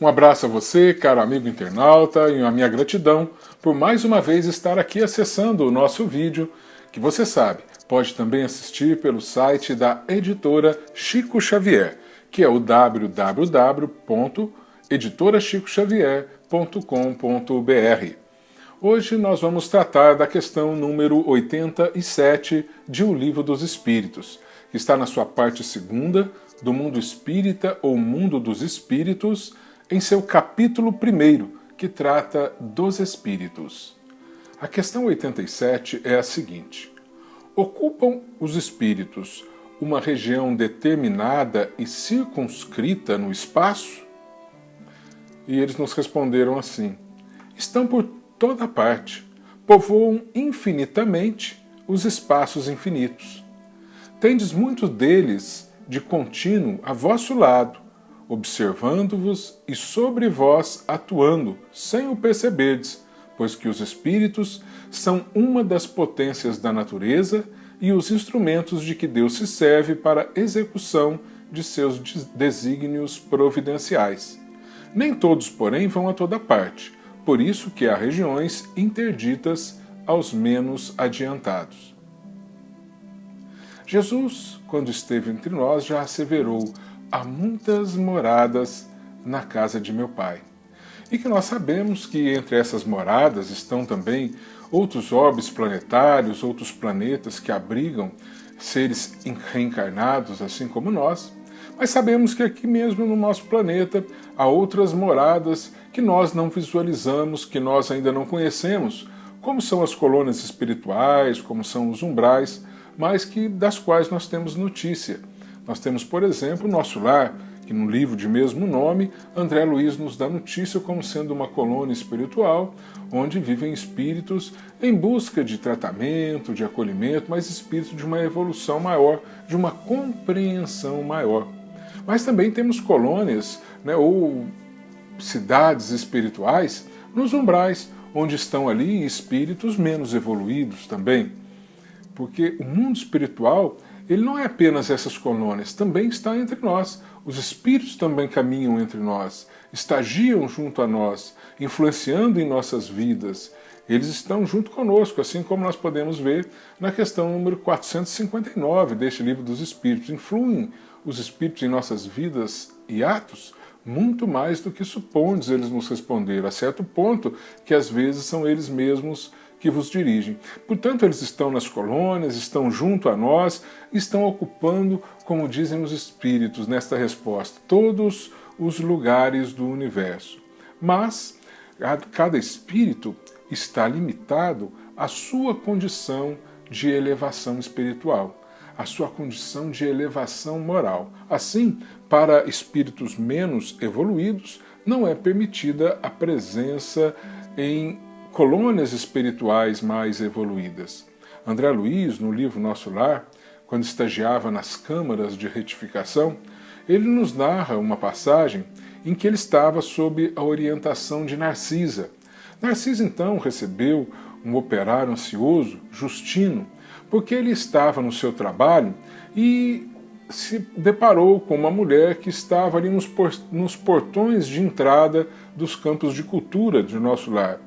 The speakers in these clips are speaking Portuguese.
Um abraço a você, caro amigo internauta, e a minha gratidão por mais uma vez estar aqui acessando o nosso vídeo, que você sabe, pode também assistir pelo site da editora Chico Xavier, que é o www.editorachicoxavier.com.br. Hoje nós vamos tratar da questão número 87 de O Livro dos Espíritos, que está na sua parte segunda, do Mundo Espírita ou Mundo dos Espíritos, em seu capítulo 1, que trata dos espíritos. A questão 87 é a seguinte: ocupam os espíritos uma região determinada e circunscrita no espaço? E eles nos responderam assim: estão por toda parte, povoam infinitamente os espaços infinitos. Tendes muitos deles de contínuo a vosso lado, observando-vos e sobre vós atuando, sem o perceberdes, pois que os espíritos são uma das potências da natureza e os instrumentos de que Deus se serve para a execução de seus desígnios providenciais. Nem todos, porém, vão a toda parte, por isso que há regiões interditas aos menos adiantados. Jesus, quando esteve entre nós, já asseverou: há muitas moradas na casa de meu Pai. E que nós sabemos que entre essas moradas estão também outros orbes planetários, outros planetas que abrigam seres reencarnados, assim como nós. Mas sabemos que aqui mesmo no nosso planeta há outras moradas que nós não visualizamos, que nós ainda não conhecemos, como são as colônias espirituais, como são os umbrais, mas das quais nós temos notícia. Nós temos, por exemplo, o nosso lar, que no livro de mesmo nome, André Luiz nos dá notícia como sendo uma colônia espiritual, onde vivem espíritos em busca de tratamento, de acolhimento, mas espíritos de uma evolução maior, de uma compreensão maior. Mas também temos colônias, ou cidades espirituais nos umbrais, onde estão ali espíritos menos evoluídos também. Porque o mundo espiritual, ele não é apenas essas colônias, também está entre nós. Os espíritos também caminham entre nós, estagiam junto a nós, influenciando em nossas vidas. Eles estão junto conosco, assim como nós podemos ver na questão número 459 deste Livro dos Espíritos. Influem os espíritos em nossas vidas e atos muito mais do que supondes, eles nos responderam, a certo ponto que às vezes são eles mesmos que vos dirigem. Portanto, eles estão nas colônias, estão junto a nós, estão ocupando, como dizem os espíritos nesta resposta, todos os lugares do universo. Mas cada espírito está limitado à sua condição de elevação espiritual, à sua condição de elevação moral. Assim, para espíritos menos evoluídos, não é permitida a presença em colônias espirituais mais evoluídas. André Luiz, no livro Nosso Lar, quando estagiava nas câmaras de retificação, ele nos narra uma passagem em que ele estava sob a orientação de Narcisa. Narcisa, então, recebeu um operário ansioso, Justino, porque ele estava no seu trabalho e se deparou com uma mulher que estava ali nos portões de entrada dos campos de cultura de Nosso Lar.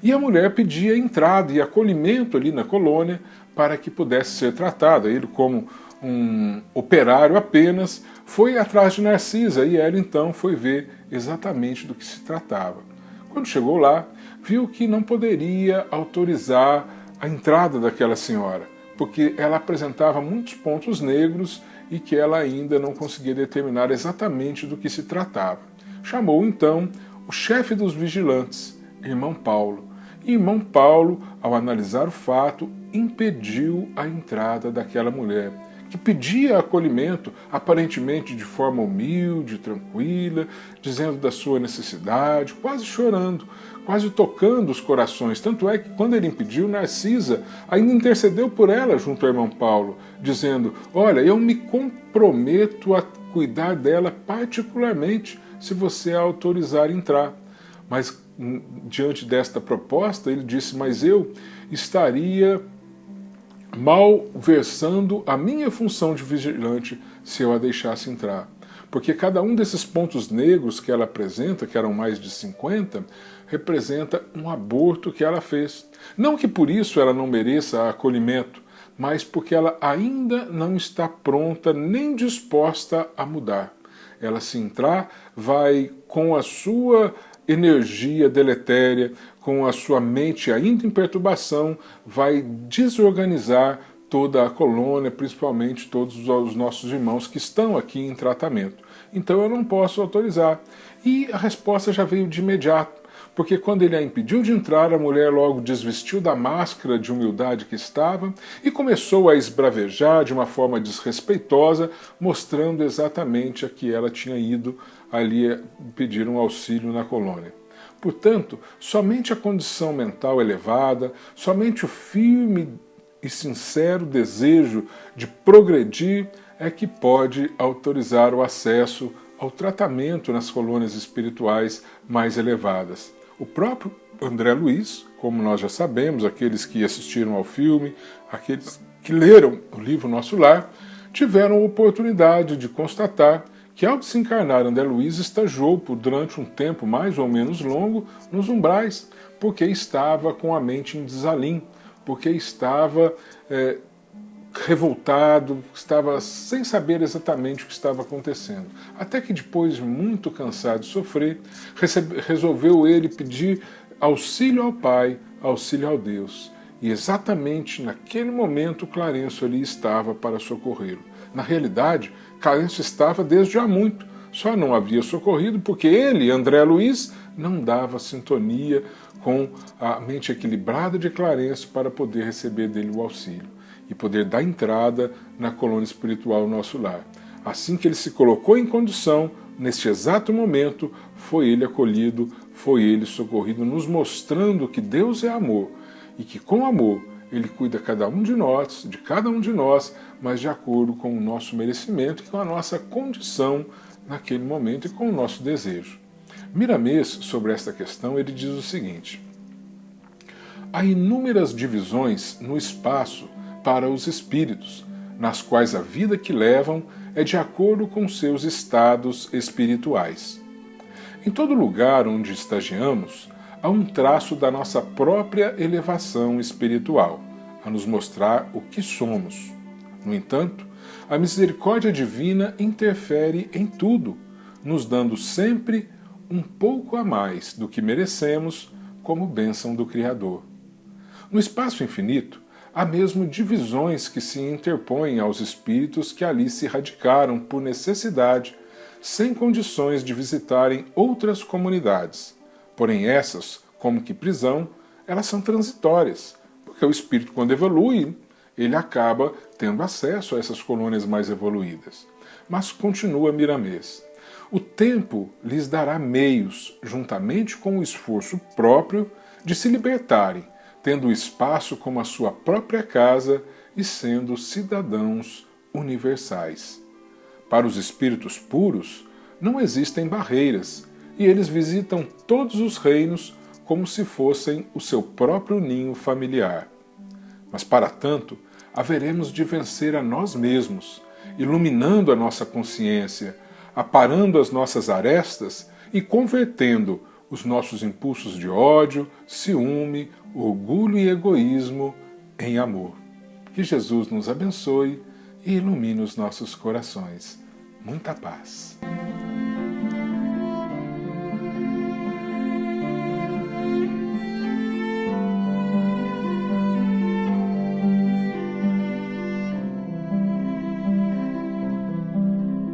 E a mulher pedia entrada e acolhimento ali na colônia para que pudesse ser tratada. Ele, como um operário apenas, foi atrás de Narcisa e ela então foi ver exatamente do que se tratava. Quando chegou lá, viu que não poderia autorizar a entrada daquela senhora, porque ela apresentava muitos pontos negros e que ela ainda não conseguia determinar exatamente do que se tratava. Chamou então o chefe dos vigilantes, irmão Paulo. E irmão Paulo, ao analisar o fato, impediu a entrada daquela mulher, que pedia acolhimento, aparentemente de forma humilde, tranquila, dizendo da sua necessidade, quase chorando, quase tocando os corações. Tanto é que, quando ele impediu, Narcisa ainda intercedeu por ela junto ao irmão Paulo, dizendo: olha, eu me comprometo a cuidar dela particularmente se você a autorizar entrar. Mas, diante desta proposta, ele disse: mas eu estaria malversando a minha função de vigilante se eu a deixasse entrar. porque cada um desses pontos negros que ela apresenta, que eram mais de 50, representa um aborto que ela fez. Não que por isso ela não mereça acolhimento, mas porque ela ainda não está pronta nem disposta a mudar. Ela, se entrar, vai com a sua energia deletéria, com a sua mente ainda em perturbação, vai desorganizar toda a colônia, principalmente todos os nossos irmãos que estão aqui em tratamento. Então eu não posso autorizar. E a resposta já veio de imediato, porque quando ele a impediu de entrar, a mulher logo desvestiu da máscara de humildade que estava e começou a esbravejar de uma forma desrespeitosa, mostrando exatamente a que ela tinha ido ali pedir um auxílio na colônia. Portanto, somente a condição mental elevada, somente o firme e sincero desejo de progredir é que pode autorizar o acesso ao tratamento nas colônias espirituais mais elevadas. O próprio André Luiz, como nós já sabemos, aqueles que assistiram ao filme, aqueles que leram o livro Nosso Lar, tiveram a oportunidade de constatar que, ao desencarnar, André Luiz estagiou durante um tempo mais ou menos longo nos umbrais, porque estava com a mente em desalinho, porque estava revoltado, estava sem saber exatamente o que estava acontecendo. Até que depois, muito cansado de sofrer, resolveu ele pedir auxílio ao Pai, auxílio ao Deus. E exatamente naquele momento Clarencio ali estava para socorrê-lo. Na realidade, Clarencio estava desde há muito, só não havia socorrido porque ele, André Luiz, não dava sintonia com a mente equilibrada de Clarencio para poder receber dele o auxílio e poder dar entrada na colônia espiritual Nosso Lar. Assim que ele se colocou em condição, neste exato momento, foi ele acolhido, foi ele socorrido, nos mostrando que Deus é amor e que com amor ele cuida de cada um de nós, mas de acordo com o nosso merecimento e com a nossa condição naquele momento e com o nosso desejo. Miramês, sobre esta questão, ele diz o seguinte: há inúmeras divisões no espaço para os espíritos, nas quais a vida que levam é de acordo com seus estados espirituais. Em todo lugar onde estagiamos, há um traço da nossa própria elevação espiritual, a nos mostrar o que somos. No entanto, a misericórdia divina interfere em tudo, nos dando sempre um pouco a mais do que merecemos como bênção do Criador. No espaço infinito, há mesmo divisões que se interpõem aos espíritos que ali se radicaram por necessidade, sem condições de visitarem outras comunidades. Porém essas, como que prisão, elas são transitórias, porque o espírito, quando evolui, ele acaba tendo acesso a essas colônias mais evoluídas. Mas continua Miramês: o tempo lhes dará meios, juntamente com o esforço próprio, de se libertarem, tendo o espaço como a sua própria casa e sendo cidadãos universais. Para os espíritos puros, não existem barreiras, e eles visitam todos os reinos como se fossem o seu próprio ninho familiar. Mas, para tanto, haveremos de vencer a nós mesmos, iluminando a nossa consciência, aparando as nossas arestas e convertendo os nossos impulsos de ódio, ciúme, orgulho e egoísmo em amor. Que Jesus nos abençoe e ilumine os nossos corações. Muita paz.